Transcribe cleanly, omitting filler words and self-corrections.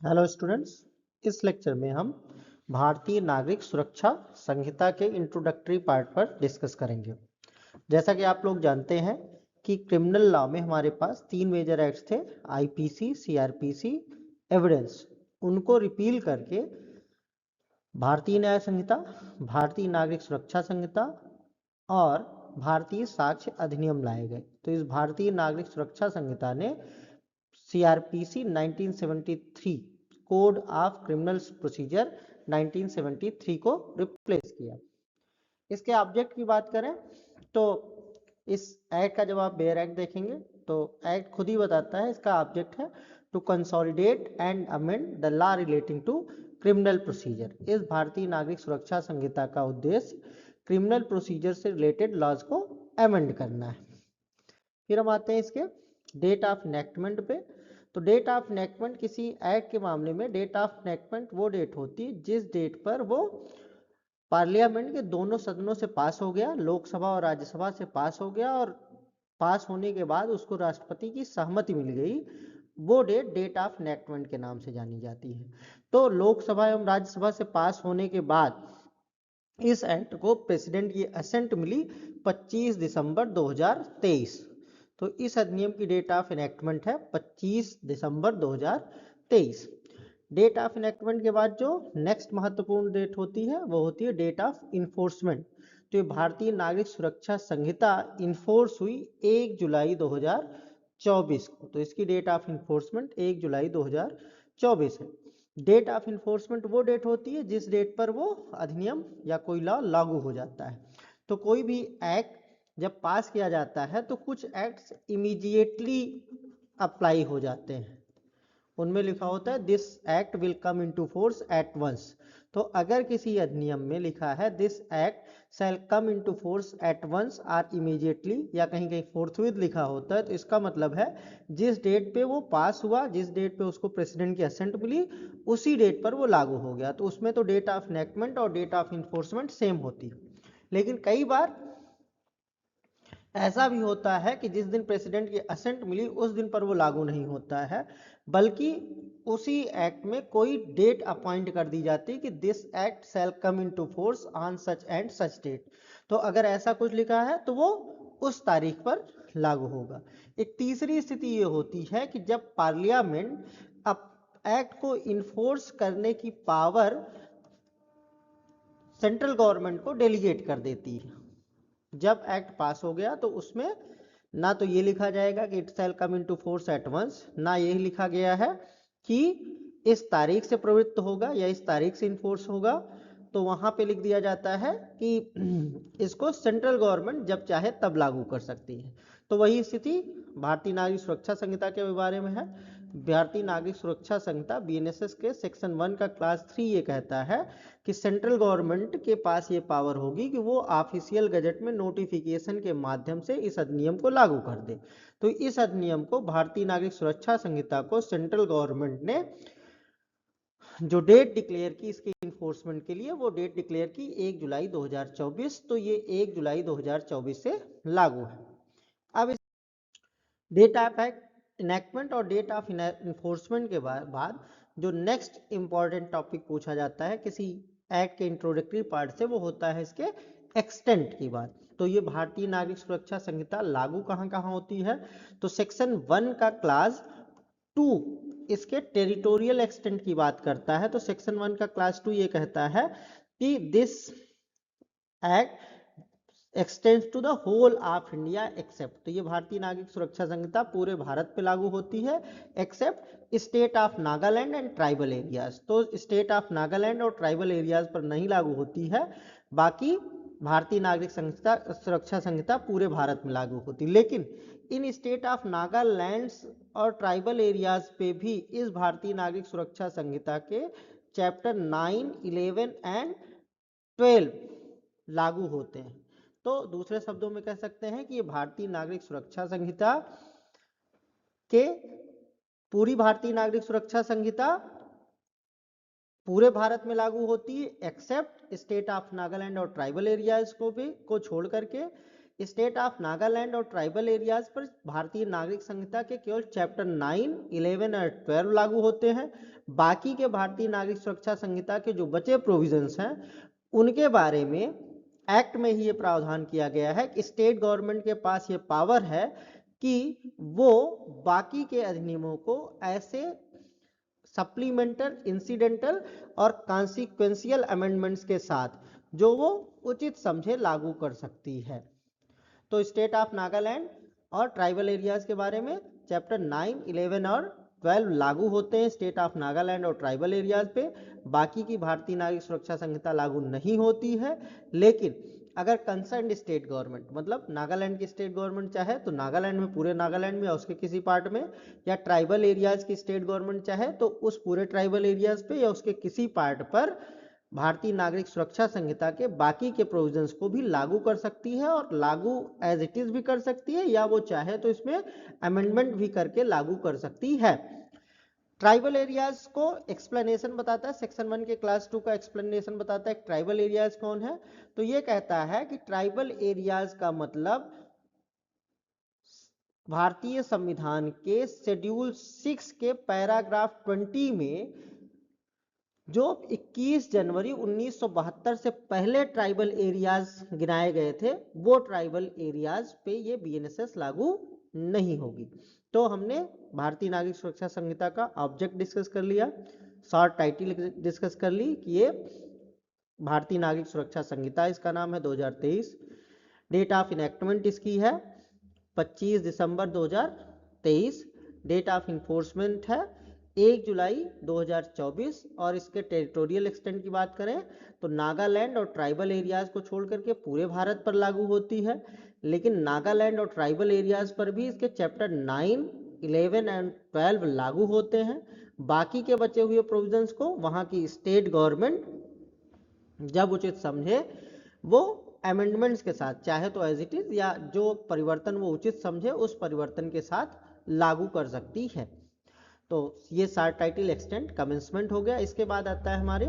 Hello students, इस lecture में हम भारतीय नागरिक सुरक्षा संहिता के इंट्रोडक्टरी पार्ट पर डिस्कस करेंगे। जैसा कि आप लोग जानते हैं कि क्रिमिनल लॉ में हमारे पास तीन मेजर एक्ट्स थे, आईपीसी, सीआरपीसी, एविडेंस। उनको रिपील करके भारतीय न्याय संहिता, भारतीय नागरिक सुरक्षा संहिता और भारतीय साक्ष्य अधिनियम लाए गए। तो इस भारतीय नागरिक सुरक्षा संहिता ने CrPC 1973 code of criminal procedure 1973 को रिप्लेस किया। इसके ऑब्जेक्ट की बात करें तो इस एक्ट का जब आप बेयर एक्ट देखेंगे तो एक्ट खुद ही बताता है, इसका ऑब्जेक्ट है to consolidate and amend the law relating to criminal procedure. इस भारतीय नागरिक सुरक्षा संहिता का उद्देश्य क्रिमिनल प्रोसीजर से रिलेटेड लॉज को अमेंड करना है। फिर हम आते हैं इसके डेट ऑफ इनेक्टमेंट पे। तो डेट ऑफ इनेक्टमेंट किसी एक्ट के मामले में डेट ऑफ इनेक्टमेंट वो डेट होती है जिस डेट पर वो पार्लियामेंट के दोनों सदनों से पास हो गया, लोकसभा और राज्यसभा से पास हो गया और पास होने के बाद उसको राष्ट्रपति की सहमति मिल गई। वो डेट डेट ऑफ इनेक्टमेंट के नाम से जानी जाती है। तो लोकसभा एवं राज्यसभा से पास होने के बाद इस एक्ट को प्रेसिडेंट की असेंट मिली 25 दिसंबर 2023। तो इस अधिनियम की डेट ऑफ इनेक्टमेंट है 25 दिसंबर 2023। डेट ऑफ इनेक्टमेंट के बाद जो नेक्स्ट महत्वपूर्ण डेट होती है वो होती है डेट ऑफ इन्फोर्समेंट। तो ये भारतीय नागरिक सुरक्षा संहिता इन्फोर्स हुई 1 जुलाई 2024 को। तो इसकी डेट ऑफ इन्फोर्समेंट 1 जुलाई 2024 है। डेट ऑफ इन्फोर्समेंट वो डेट होती है जिस डेट पर वो अधिनियम या कोई लॉ लागू हो जाता है। तो कोई भी एक्ट जब पास किया जाता है तो कुछ एक्ट्स इमीडिएटली अप्लाई हो जाते हैं। उनमें लिखा होता है this act will come into force at once. तो अगर किसी अधिनियम में लिखा है this act shall come into force at once और इमीडिएटली या कहीं कहीं फोर्थविथ लिखा होता है, तो इसका मतलब है जिस डेट पे वो पास हुआ, जिस डेट पे उसको प्रेसिडेंट की असेंट मिली, उसी डेट पर वो लागू हो गया। तो उसमें तो डेट ऑफ इनेक्टमेंट और डेट ऑफ इन्फोर्समेंट सेम होती है। लेकिन कई बार ऐसा भी होता है कि जिस दिन प्रेसिडेंट की असेंट मिली उस दिन पर वो लागू नहीं होता है, बल्कि उसी एक्ट में कोई डेट अपॉइंट कर दी जाती है कि this act shall come into force on such and such date. तो अगर ऐसा कुछ लिखा है तो वो उस तारीख पर लागू होगा। एक तीसरी स्थिति ये होती है कि जब पार्लियामेंट एक्ट को इन्फोर्स करने की पावर सेंट्रल गवर्नमेंट को डेलीगेट कर देती है। जब एक्ट पास हो गया तो उसमें ना तो ये लिखा जाएगा कि it shall come into force at once, ना यही लिखा गया है कि इस तारीख से प्रवृत्त होगा या इस तारीख से इन्फोर्स होगा। तो वहां पे लिख दिया जाता है कि इसको सेंट्रल गवर्नमेंट जब चाहे तब लागू कर सकती है। तो वही स्थिति भारतीय नागरिक सुरक्षा संहिता के बारे में है। भारतीय नागरिक सुरक्षा संहिता बीएनएसएस के सेक्शन 1 का क्लास 3 ये कहता है कि सेंट्रल गवर्नमेंट के पास ये पावर होगी कि वो ऑफिशियल गजट में नोटिफिकेशन के माध्यम से इस अधिनियम को लागू कर दे। तो इस अधिनियम को भारतीय नागरिक सुरक्षा संहिता को सेंट्रल गवर्नमेंट ने जो डेट डिक्लेयर की इसके इन्फोर्समेंट के लिए, वो डेट डिक्लेयर की 1 जुलाई 2024। तो ये 1 जुलाई 2024 से लागू है। अब डेट ऑफ इनेक्टमेंट और डेट ऑफ इन्फोर्समेंट के बाद जो नेक्स्ट इंपॉर्टेंट टॉपिक पूछा जाता है किसी एक्ट के इंट्रोडक्टरी पार्ट से, वो होता है इसके एक्सटेंट की बात। तो ये भारतीय नागरिक सुरक्षा संहिता लागू कहाँ कहाँ होती है, तो सेक्शन 1 का क्लास 2 इसके टेरिटोरियल एक्सटेंट की बात करता है। तो सेक्शन 1 का क्लास 2 ये कहता है कि this act extends to the whole of India except. तो ये भारतीय नागरिक सुरक्षा संहिता पूरे भारत पे लागू होती है except state of Nagaland and tribal areas. तो स्टेट ऑफ नागालैंड और ट्राइबल एरियाज पर नहीं लागू होती है, बाकी भारतीय नागरिक सुरक्षा संहिता पूरे भारत में लागू होती है। लेकिन इन स्टेट ऑफ नागालैंड और ट्राइबल एरियाज पे भी इस भारतीय नागरिक सुरक्षा संहिता के चैप्टर 9, 11 एंड 12 लागू होते हैं। तो दूसरे शब्दों में कह सकते हैं कि ये भारतीय नागरिक सुरक्षा संहिता के पूरी भारतीय नागरिक सुरक्षा संहिता पूरे भारत में लागू होती है एक्सेप्ट स्टेट ऑफ नागालैंड और ट्राइबल एरियाज को छोड़ करके। स्टेट ऑफ नागालैंड और ट्राइबल एरियाज पर भारतीय नागरिक संहिता के केवल चैप्टर 9, 11 और 12 लागू होते हैं। बाकी के भारतीय नागरिक सुरक्षा संहिता के जो बचे प्रोविजंस हैं उनके बारे में एक्ट में ही ये प्रावधान किया गया है कि स्टेट गवर्नमेंट के पास ये पावर है कि वो बाकी के अधिनियमों को ऐसे सप्लीमेंटल, इंसिडेंटल और कॉन्सिक्वेंशियल अमेंडमेंट्स के साथ जो वो उचित समझे लागू कर सकती है। तो स्टेट ऑफ नागालैंड और ट्राइबल एरियाज के बारे में चैप्टर 9, 11 और 12 लागू होते हैं स्टेट ऑफ नागालैंड और ट्राइबल एरियाज पे। बाकी की भारतीय नागरिक सुरक्षा संहिता लागू नहीं होती है। लेकिन अगर कंसर्न स्टेट गवर्नमेंट, मतलब नागालैंड की स्टेट गवर्नमेंट चाहे तो नागालैंड में, पूरे नागालैंड में या उसके किसी पार्ट में, या ट्राइबल एरियाज की स्टेट गवर्नमेंट चाहे तो उस पूरे ट्राइबल एरियाज पे या उसके किसी पार्ट पर भारतीय नागरिक सुरक्षा संहिता के बाकी के प्रोविजंस को भी लागू कर सकती है और लागू एज इट इज भी कर सकती है, या वो चाहे तो इसमें अमेंडमेंट भी करके लागू कर सकती है। ट्राइबल एरियाज को एक्सप्लेनेशन बताता है, सेक्शन 1 के क्लास 2 का एक्सप्लेनेशन बताता है ट्राइबल एरियाज कौन है। तो ये कहता है कि ट्राइबल एरियाज का मतलब भारतीय संविधान के शेड्यूल 6 के पैराग्राफ 20 में जो 21 जनवरी 1972 से पहले ट्राइबल एरियाज गिनाए गए थे, वो ट्राइबल एरियाज पे ये बीएनएसएस लागू नहीं होगी। तो हमने भारतीय नागरिक सुरक्षा संहिता का ऑब्जेक्ट डिस्कस कर लिया, शॉर्ट टाइटल डिस्कस कर ली कि ये भारतीय नागरिक सुरक्षा संहिता इसका नाम है 2023। डेट ऑफ इनेक्टमेंट इसकी है 25 दिसंबर 2023। डेट ऑफ इन्फोर्समेंट है 1 जुलाई 2024। और इसके टेरिटोरियल एक्सटेंट की बात करें तो नागालैंड और ट्राइबल एरियाज को छोड़ करके पूरे भारत पर लागू होती है। लेकिन नागालैंड और ट्राइबल एरियाज पर भी इसके चैप्टर 9, 11 एंड 12 लागू होते हैं। बाकी के बचे हुए प्रोविजंस को वहां की स्टेट गवर्नमेंट जब उचित समझे वो अमेंडमेंट्स के साथ, चाहे तो एज इट इज या जो परिवर्तन वो उचित समझे उस परिवर्तन के साथ लागू कर सकती है। तो ये शॉर्ट टाइटल एक्सटेंट कमेंसमेंट हो गया। इसके बाद आता है हमारे